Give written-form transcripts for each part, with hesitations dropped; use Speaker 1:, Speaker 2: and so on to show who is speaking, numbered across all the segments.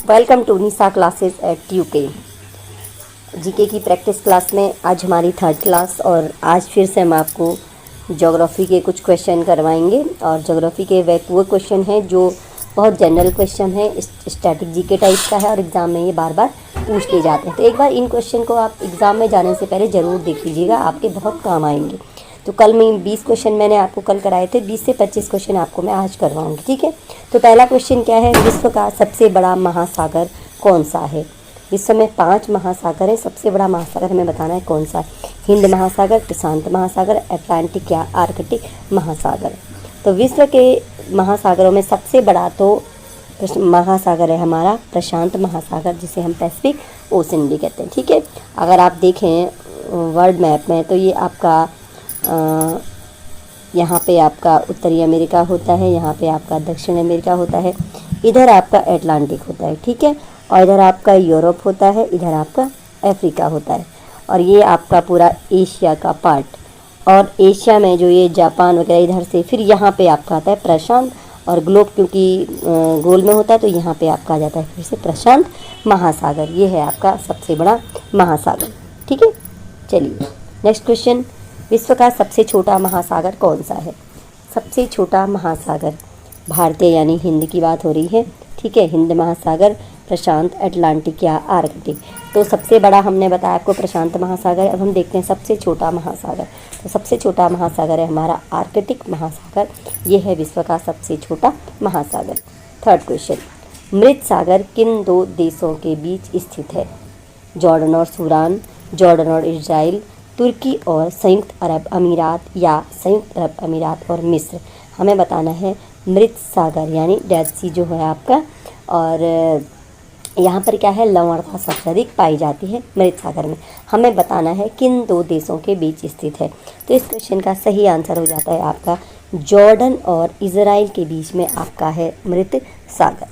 Speaker 1: Welcome to Nisha classes at UK. GK की practice class में आज हमारी थर्ड क्लास और आज फिर से हम आपको ज्योग्राफी के कुछ क्वेश्चन करवाएंगे। और ज्योग्राफी के वो क्वेश्चन हैं जो बहुत जनरल क्वेश्चन है, स्टैटिक जीके टाइप का है और एग्ज़ाम में ये बार बार पूछ लिए जाते हैं। तो एक बार इन क्वेश्चन को आप एग्ज़ाम में जाने से पहले ज़रूर देख लीजिएगा, आपके बहुत काम आएंगे। तो कल में 20 क्वेश्चन मैंने आपको कल कराए थे, 20 से 25 क्वेश्चन आपको मैं आज करवाऊंगी, ठीक है। तो पहला क्वेश्चन क्या है, विश्व का सबसे बड़ा महासागर कौन सा है। विश्व में 5 महासागर हैं, सबसे बड़ा महासागर हमें बताना है कौन सा है। हिंद महासागर, प्रशांत महासागर, अटलांटिक या आर्कटिक महासागर। तो विश्व के महासागरों में सबसे बड़ा तो महासागर है हमारा प्रशांत महासागर, जिसे हम पैसिफिक ओशन भी कहते हैं, ठीक है। अगर आप देखें वर्ल्ड मैप में तो ये आपका यहाँ पे आपका उत्तरी अमेरिका होता है, यहाँ पे आपका दक्षिण अमेरिका होता है, इधर आपका अटलांटिक होता है, ठीक है। और इधर आपका यूरोप होता है, इधर आपका अफ्रीका होता है, और ये आपका पूरा एशिया का पार्ट। और एशिया में जो ये जापान वगैरह इधर से फिर यहाँ पे आपका आता है प्रशांत, और ग्लोब क्योंकि गोल में होता है तो यहाँ पे आपका आ जाता है फिर से प्रशांत महासागर। ये है आपका सबसे बड़ा महासागर, ठीक है। चलिए नेक्स्ट क्वेश्चन, विश्व का सबसे छोटा महासागर कौन सा है। सबसे छोटा महासागर भारतीय यानी हिंद की बात हो रही है, ठीक है। हिंद महासागर, प्रशांत, अटलांटिक या आर्कटिक। तो सबसे बड़ा हमने बताया आपको प्रशांत महासागर। अब हम देखते हैं सबसे छोटा महासागर। तो सबसे छोटा महासागर है हमारा आर्कटिक महासागर, ये है विश्व का सबसे छोटा महासागर। थर्ड क्वेश्चन, मृत सागर किन 2 देशों के बीच स्थित है। जॉर्डन और सूडान, जॉर्डन और इजराइल, तुर्की और संयुक्त अरब अमीरात या संयुक्त अरब अमीरात और मिस्र। हमें बताना है मृत सागर यानी डेड सी जो है आपका, और यहाँ पर क्या है, लवणता सबसे अधिक पाई जाती है मृत सागर में। हमें बताना है किन 2 देशों के बीच स्थित है। तो इस क्वेश्चन का सही आंसर हो जाता है आपका जॉर्डन और इजराइल के बीच में आपका है मृत सागर।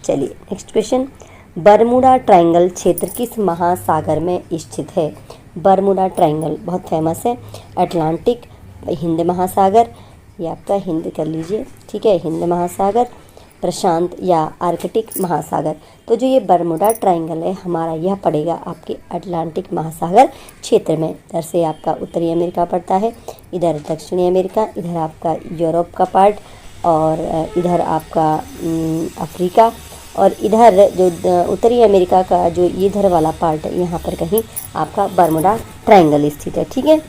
Speaker 1: चलिए नेक्स्ट क्वेश्चन, बरमूडा ट्रायंगल क्षेत्र किस महासागर में स्थित है। बरमूडा ट्रायंगल बहुत फेमस है, अटलांटिक, हिंद महासागर, ये आपका हिंद कर लीजिए, ठीक है, हिंद महासागर, प्रशांत या आर्कटिक महासागर। तो जो ये बरमूडा ट्रायंगल है हमारा, यह पड़ेगा आपके अटलांटिक महासागर क्षेत्र में। इधर से आपका उत्तरी अमेरिका पड़ता है, इधर दक्षिणी अमेरिका, इधर आपका यूरोप का पार्ट, और इधर आपका अफ्रीका, और इधर जो उत्तरी अमेरिका का जो इधर वाला पार्ट है, यहाँ पर कहीं आपका बरमूडा ट्रायंगल स्थित है, ठीक है।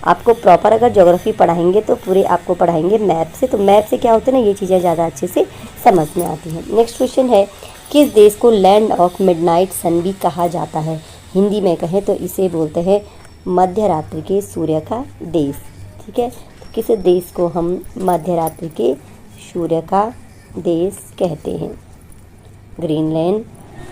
Speaker 1: आपको प्रॉपर अगर ज्योग्राफी पढ़ाएंगे तो पूरे आपको पढ़ाएंगे मैप से, तो मैप से क्या होता है ना, ये चीज़ें ज़्यादा अच्छे से समझ में आती हैं। नेक्स्ट क्वेश्चन है, किस देश को लैंड ऑफ मिडनाइट सन भी कहा जाता है। हिंदी में कहें तो इसे बोलते हैं मध्य रात्रि के सूर्य का देश, ठीक है। तो किस देश को हम मध्य रात्रि के सूर्य का देश कहते हैं। ग्रीनलैंड,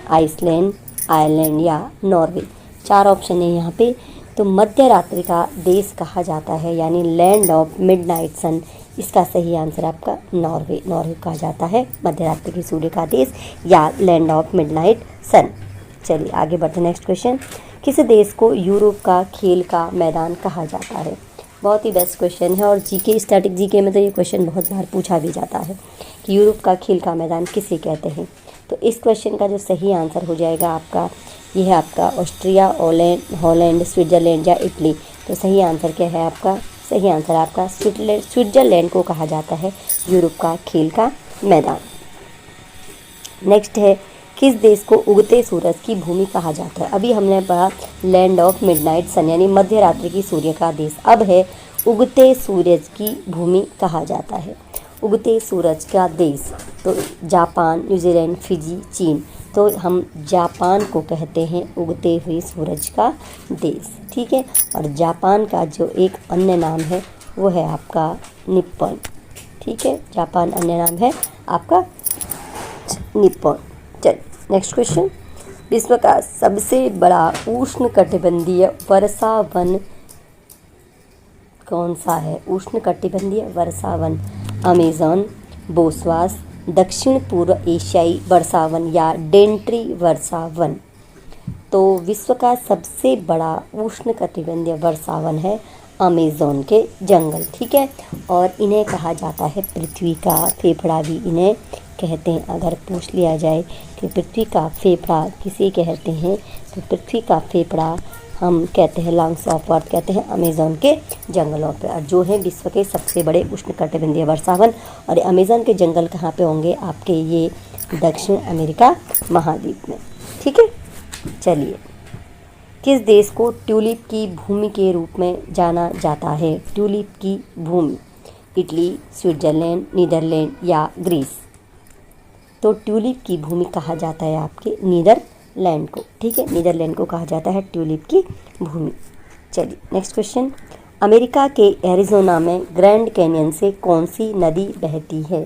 Speaker 1: आइसलैंड, आयरलैंड या नॉर्वे। 4 ऑप्शन है यहाँ पे। तो मध्य रात्रि का देश कहा जाता है यानी लैंड ऑफ मिडनाइट सन, इसका सही आंसर आपका नॉर्वे। नॉर्वे कहा जाता है मध्य रात्रि के सूर्य का देश या लैंड ऑफ मिडनाइट सन। चलिए आगे बढ़ते हैं नेक्स्ट क्वेश्चन, किस देश को यूरोप का खेल का मैदान कहा जाता है। बहुत ही बेस्ट क्वेश्चन है, और जीके स्टैटिक जीके में तो ये क्वेश्चन बहुत बार पूछा भी जाता है कि यूरोप का खेल का मैदान किसे कहते हैं। तो इस क्वेश्चन का जो सही आंसर हो जाएगा आपका, ये है आपका ऑस्ट्रिया, हॉलैंड, स्विट्ज़रलैंड या इटली। तो सही आंसर क्या है आपका, सही आंसर आपका स्विट्ज़रलैंड को कहा जाता है यूरोप का खेल का मैदान। नेक्स्ट है, किस देश को उगते सूरज की भूमि कहा जाता है। अभी हमने पढ़ा लैंड ऑफ मिडनाइट सन यानी मध्य रात्रि की सूर्य का देश, अब है उगते सूरज की भूमि कहा जाता है। उगते सूरज का देश तो जापान, न्यूजीलैंड, फिजी, चीन। तो हम जापान को कहते हैं उगते हुए सूरज का देश, ठीक है। और जापान का जो एक अन्य नाम है वो है आपका निप्पॉन, ठीक है। जापान अन्य नाम है आपका निप्पॉन। चल नेक्स्ट क्वेश्चन, विश्व का सबसे बड़ा उष्णकटिबंधीय वर्षा वन कौन सा है। उष्णकटिबंधीय वर्षा वन, अमेज़न, बोस्वास, दक्षिण पूर्व एशियाई वर्षा वन या डेंट्री वर्षा वन। तो विश्व का सबसे बड़ा उष्णकटिबंधीय वर्षा वन है अमेज़न के जंगल, ठीक है। और इन्हें कहा जाता है पृथ्वी का फेफड़ा भी इन्हें कहते हैं। अगर पूछ लिया जाए कि पृथ्वी का फेफड़ा किसे कहते हैं, तो पृथ्वी का फेफड़ा हम कहते हैं लंग्स ऑफ अर्थ, कहते हैं अमेज़न के जंगलों पे। और जो है विश्व के सबसे बड़े उष्णकटिबंधीय वर्षावन, और अमेज़न के जंगल कहाँ पे होंगे आपके, ये दक्षिण अमेरिका महाद्वीप में, ठीक है। चलिए, किस देश को ट्यूलिप की भूमि के रूप में जाना जाता है? ट्यूलिप की भूमि, इटली, स्विट्जरलैंड, नीदरलैंड या ग्रीस? तो ट्यूलिप की भूमि कहा जाता है आपके नीदरलैंड को, ठीक है। नीदरलैंड को कहा जाता है ट्यूलिप की भूमि। चलिए नेक्स्ट क्वेश्चन, अमेरिका के एरिज़ोना में ग्रैंड कैनियन से कौन सी नदी बहती है?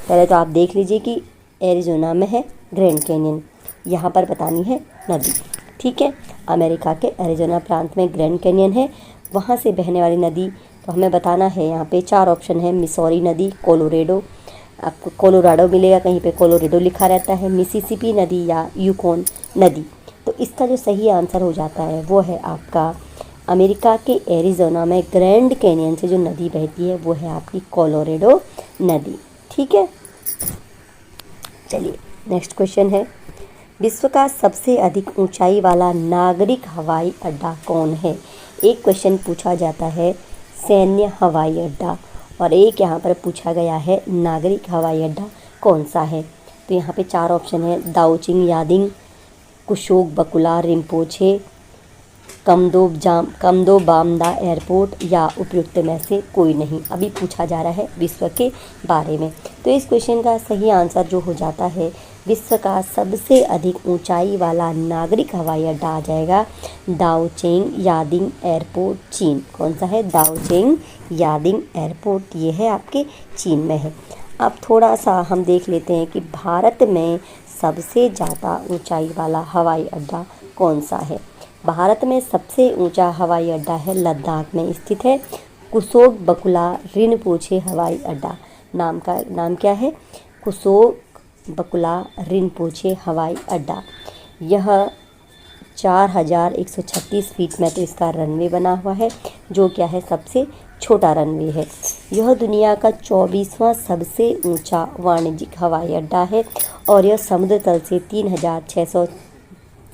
Speaker 1: पहले तो आप देख लीजिए कि एरिज़ोना में है ग्रैंड कैनियन, यहाँ पर बतानी है नदी, ठीक है। अमेरिका के एरिज़ोना प्रांत में ग्रैंड कैनियन है, वहाँ से बहने वाली नदी तो हमें बताना है। यहाँ पे 4 ऑप्शन है, मिसौरी नदी, कोलोरेडो, आपको कोलोराडो मिलेगा, कहीं पे कोलोरेडो लिखा रहता है, मिसिसिपी नदी या यूकोन नदी। तो इसका जो सही आंसर हो जाता है वो है आपका अमेरिका के एरिज़ोना में ग्रैंड कैनियन से जो नदी बहती है वो है आपकी कोलोरेडो नदी, ठीक है। चलिए नेक्स्ट क्वेश्चन है, विश्व का सबसे अधिक ऊंचाई वाला नागरिक हवाई अड्डा कौन है? एक क्वेश्चन पूछा जाता है सैन्य हवाई अड्डा, और एक यहाँ पर पूछा गया है नागरिक हवाई अड्डा कौन सा है। तो यहाँ पे 4 ऑप्शन है, दाओचिंग यादिंग, कुशोक बकुला रिम्पोछे, कमदो बामदा एयरपोर्ट, या उपयुक्त में से कोई नहीं। अभी पूछा जा रहा है विश्व के बारे में। तो इस क्वेश्चन का सही आंसर जो हो जाता है, विश्व का सबसे अधिक ऊंचाई वाला नागरिक हवाई अड्डा आ जाएगा दाओचेंग यादिंग एयरपोर्ट, चीन। कौन सा है? दाओचेंग यादिंग एयरपोर्ट, ये है आपके चीन में है। अब थोड़ा सा हम देख लेते हैं कि भारत में सबसे ज़्यादा ऊंचाई वाला हवाई अड्डा कौन सा है। भारत में सबसे ऊंचा हवाई अड्डा है लद्दाख में स्थित है कुशोक बकुला रिनपोछे हवाई अड्डा। नाम क्या है? कुशोक बकुला रिनपोछे हवाई अड्डा। यह 4136 फीट में तो इसका रनवे बना हुआ है, जो क्या है सबसे छोटा रनवे है। यह दुनिया का 24वां सबसे ऊंचा वाणिज्यिक हवाई अड्डा है, और यह समुद्र तल से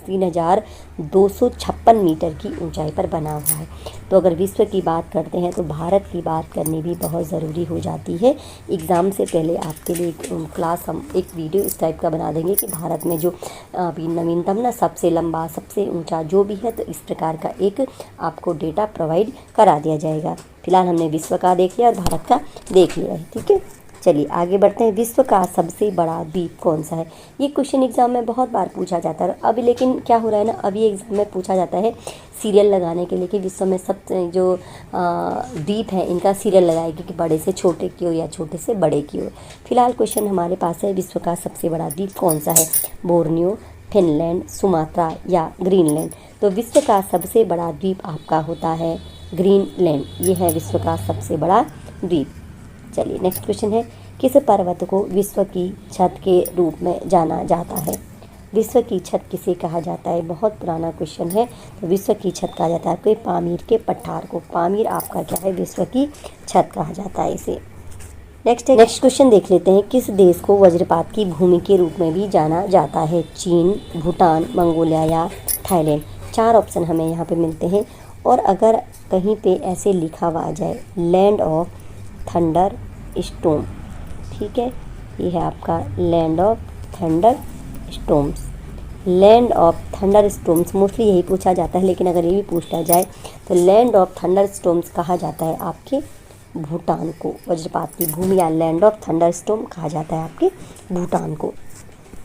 Speaker 1: 3256 मीटर की ऊंचाई पर बना हुआ है। तो अगर विश्व की बात करते हैं तो भारत की बात करनी भी बहुत ज़रूरी हो जाती है। एग्ज़ाम से पहले आपके लिए क्लास हम एक वीडियो इस टाइप का बना देंगे कि भारत में जो अभी नवीनतम ना सबसे लंबा सबसे ऊंचा जो भी है, तो इस प्रकार का एक आपको डेटा प्रोवाइड करा दिया जाएगा। फिलहाल हमने विश्व का देख लिया और भारत का देख लिया है, ठीक है। चलिए आगे बढ़ते हैं, विश्व का सबसे बड़ा द्वीप कौन सा है? ये क्वेश्चन एग्जाम में बहुत बार पूछा जाता है। अभी लेकिन क्या हो रहा है ना, अभी एग्जाम में पूछा जाता है सीरियल लगाने के लिए कि विश्व में सब जो द्वीप हैं इनका सीरियल लगाएगी कि बड़े से छोटे की ओर या छोटे से बड़े की ओर। फिलहाल क्वेश्चन हमारे पास है, विश्व का सबसे बड़ा द्वीप कौन सा है? बोर्नियो, फिनलैंड, सुमात्रा या ग्रीनलैंड? तो विश्व का सबसे बड़ा द्वीप आपका होता है ग्रीनलैंड, ये है विश्व का सबसे बड़ा द्वीप। चलिए नेक्स्ट क्वेश्चन है, किस पर्वत को विश्व की छत के रूप में जाना जाता है? विश्व की छत किसे कहा जाता है? बहुत पुराना क्वेश्चन है। तो विश्व की छत कहा जाता है आपके पामीर के पठार को। पामीर आपका क्या है? विश्व की छत कहा जाता है इसे। नेक्स्ट क्वेश्चन देख लेते हैं, किस देश को वज्रपात की भूमि के रूप में भी जाना जाता है? चीन, भूटान, मंगोलिया या थाईलैंड? 4 ऑप्शन हमें यहाँ पे मिलते हैं, और अगर कहीं पे ऐसे लिखा हुआ आ जाए लैंड ऑफ थंडर स्टॉर्म, ठीक है, ये है आपका land of thunder storms. Land of thunder storms mostly यही पूछा जाता है, लेकिन अगर ये भी पूछा जाए तो लैंड ऑफ थंडर स्टॉर्म्स कहा जाता है आपके भूटान को। वज्रपात की भूमि या लैंड ऑफ थंडर स्टॉर्म कहा जाता है आपके भूटान को।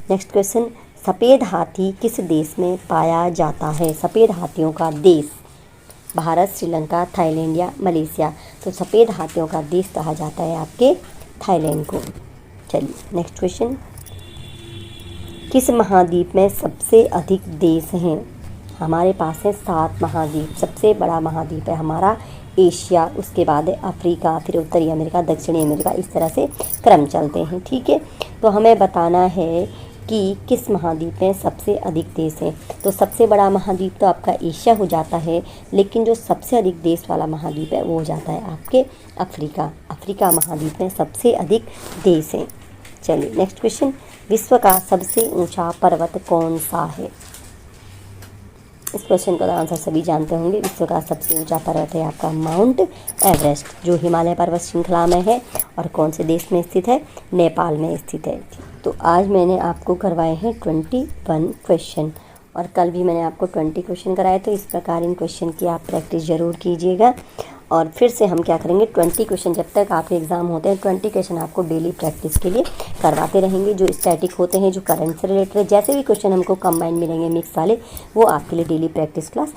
Speaker 1: नेक्स्ट क्वेश्चन, सफ़ेद हाथी किस देश में पाया जाता है? सफ़ेद हाथियों का देश भारत, श्रीलंका, थाईलैंड या मलेशिया? तो सफ़ेद हाथियों का देश कहा जाता है आपके थाईलैंड को। चलिए नेक्स्ट क्वेश्चन, किस महाद्वीप में सबसे अधिक देश हैं? हमारे पास है 7 महाद्वीप। सबसे बड़ा महाद्वीप है हमारा एशिया, उसके बाद है अफ्रीका, फिर उत्तरी अमेरिका, दक्षिणी अमेरिका, इस तरह से क्रम चलते हैं, ठीक है। तो हमें बताना है कि किस महाद्वीप में सबसे अधिक देश हैं। तो सबसे बड़ा महाद्वीप तो आपका एशिया हो जाता है, लेकिन जो सबसे अधिक देश वाला महाद्वीप है वो हो जाता है आपके अफ्रीका। अफ्रीका महाद्वीप में सबसे अधिक देश हैं। चलिए नेक्स्ट क्वेश्चन, विश्व का सबसे ऊंचा पर्वत कौन सा है? इस क्वेश्चन का आंसर सभी जानते होंगे। विश्व का सबसे ऊंचा पर्वत है आपका माउंट एवरेस्ट, जो हिमालय पर्वत श्रृंखला में है और कौन से देश में स्थित है? नेपाल में स्थित है। तो आज मैंने आपको करवाए हैं 21 क्वेश्चन और कल भी मैंने आपको 20 क्वेश्चन कराए। तो इस प्रकार इन क्वेश्चन की आप प्रैक्टिस ज़रूर कीजिएगा। और फिर से हम क्या करेंगे, 20 क्वेश्चन जब तक आपके एग्ज़ाम होते हैं 20 क्वेश्चन आपको डेली प्रैक्टिस के लिए करवाते रहेंगे। जो स्टैटिक होते हैं, जो करंट से रिलेटेड, जैसे भी क्वेश्चन हमको कंबाइन मिलेंगे मिक्स वाले, वो आपके लिए डेली प्रैक्टिस क्लास